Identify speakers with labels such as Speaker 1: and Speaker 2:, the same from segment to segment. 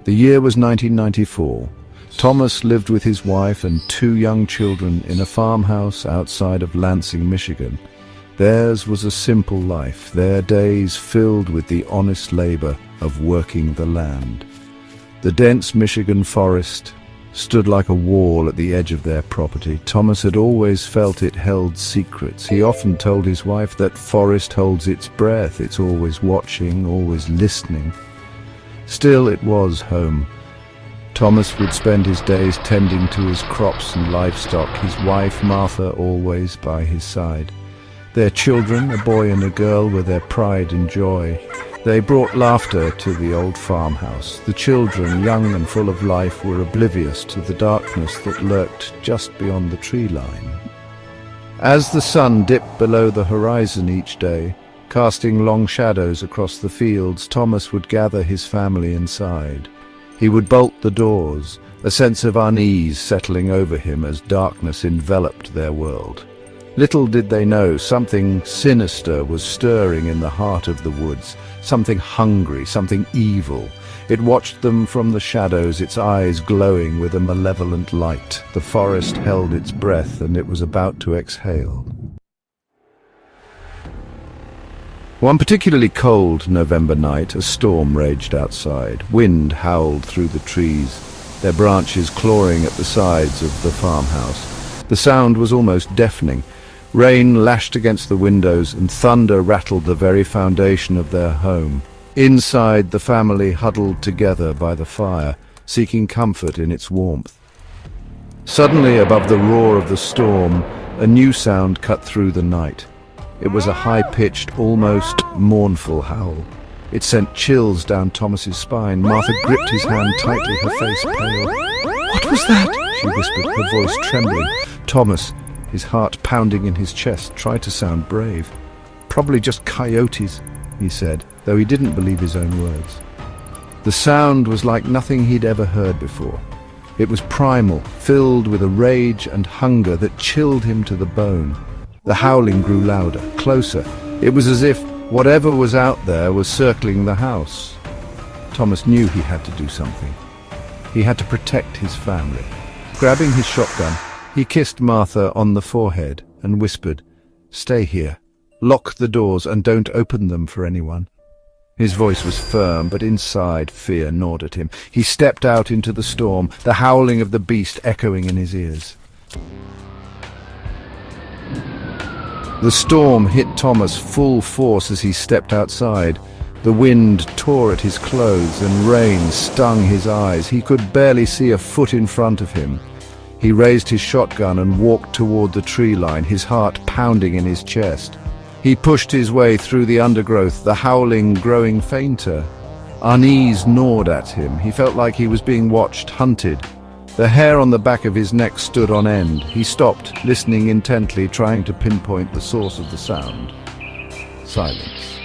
Speaker 1: The year was 1994. Thomas lived with his wife and 2 young children in a farmhouse outside of Lansing, Michigan. Theirs was a simple life, their days filled with the honest labor of working the land. The dense Michigan forest stood like a wall at the edge of their property. Thomas had always felt it held secrets. He often told his wife that forest holds its breath. It's always watching, always listening. Still, it was home. Thomas would spend his days tending to his crops and livestock, his wife Martha always by his side. Their children, a boy and a girl, were their pride and joy. They brought laughter to the old farmhouse. The children, young and full of life, were oblivious to the darkness that lurked just beyond the tree line. As the sun dipped below the horizon each day, casting long shadows across the fields, Thomas would gather his family inside. He would bolt the doors, a sense of unease settling over him as darkness enveloped their world. Little did they know something sinister was stirring in the heart of the woods, something hungry, something evil. It watched them from the shadows, its eyes glowing with a malevolent light. The forest held its breath, and it was about to exhale. One particularly cold November night, a storm raged outside. Wind howled through the trees, their branches clawing at the sides of the farmhouse. The sound was almost deafening. Rain lashed against the windows, and thunder rattled the very foundation of their home. Inside, the family huddled together by the fire, seeking comfort in its warmth. Suddenly, above the roar of the storm, a new sound cut through the night. It was a high-pitched, almost mournful howl. It sent chills down Thomas's spine. Martha gripped his hand tightly, her face pale. "What was that?" she whispered, her voice trembling. Thomas, his heart pounding in his chest, tried to sound brave. "Probably just coyotes," he said, though he didn't believe his own words. The sound was like nothing he'd ever heard before. It was primal, filled with a rage and hunger that chilled him to the bone. The howling grew louder, closer. It was as if whatever was out there was circling the house. Thomas knew he had to do something. He had to protect his family. Grabbing his shotgun, he kissed Martha on the forehead and whispered, "Stay here. Lock the doors and don't open them for anyone." His voice was firm, but inside fear gnawed at him. He stepped out into the storm, the howling of the beast echoing in his ears. The storm hit Thomas full force as he stepped outside. The wind tore at his clothes and rain stung his eyes. He could barely see a foot in front of him. He raised his shotgun and walked toward the tree line, his heart pounding in his chest. He pushed his way through the undergrowth, the howling growing fainter. Unease gnawed at him. He felt like he was being watched, hunted. The hair on the back of his neck stood on end. He stopped, listening intently, trying to pinpoint the source of the sound. Silence.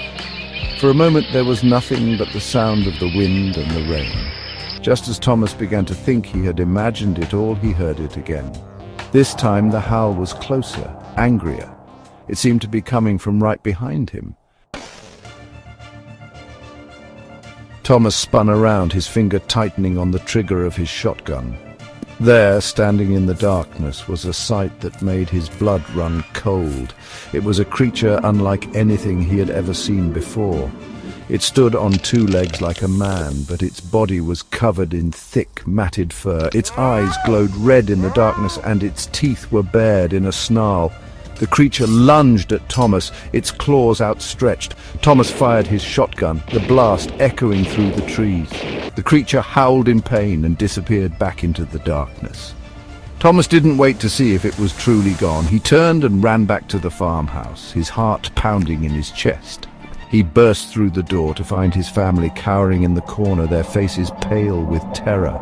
Speaker 1: For a moment there was nothing but the sound of the wind and the rain. Just as Thomas began to think he had imagined it all, he heard it again. This time the howl was closer, angrier. It seemed to be coming from right behind him. Thomas spun around, his finger tightening on the trigger of his shotgun. There, standing in the darkness, was a sight that made his blood run cold. It was a creature unlike anything he had ever seen before. It stood on 2 legs like a man, but its body was covered in thick, matted fur. Its eyes glowed red in the darkness, and its teeth were bared in a snarl. The creature lunged at Thomas, its claws outstretched. Thomas fired his shotgun, the blast echoing through the trees. The creature howled in pain and disappeared back into the darkness. Thomas didn't wait to see if it was truly gone. He turned and ran back to the farmhouse, his heart pounding in his chest. He burst through the door to find his family cowering in the corner, their faces pale with terror.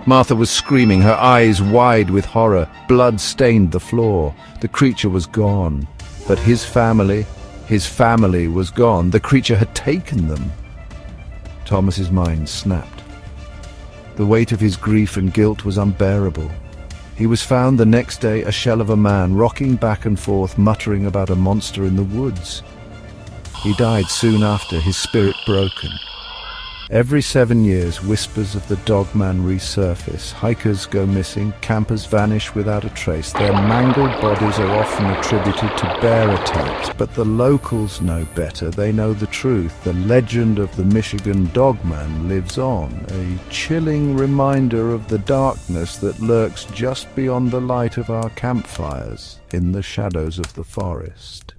Speaker 1: Martha was screaming, her eyes wide with horror. Blood stained the floor. The creature was gone. But his family was gone. The creature had taken them. Thomas's mind snapped. The weight of his grief and guilt was unbearable. He was found the next day a shell of a man, rocking back and forth, muttering about a monster in the woods. He died soon after, his spirit broken. Every 7 years, whispers of the dogman resurface. Hikers go missing, campers vanish without a trace. Their mangled bodies are often attributed to bear attacks, but the locals know better. They know the truth. The legend of the Michigan dogman lives on, a chilling reminder of the darkness that lurks just beyond the light of our campfires in the shadows of the forest.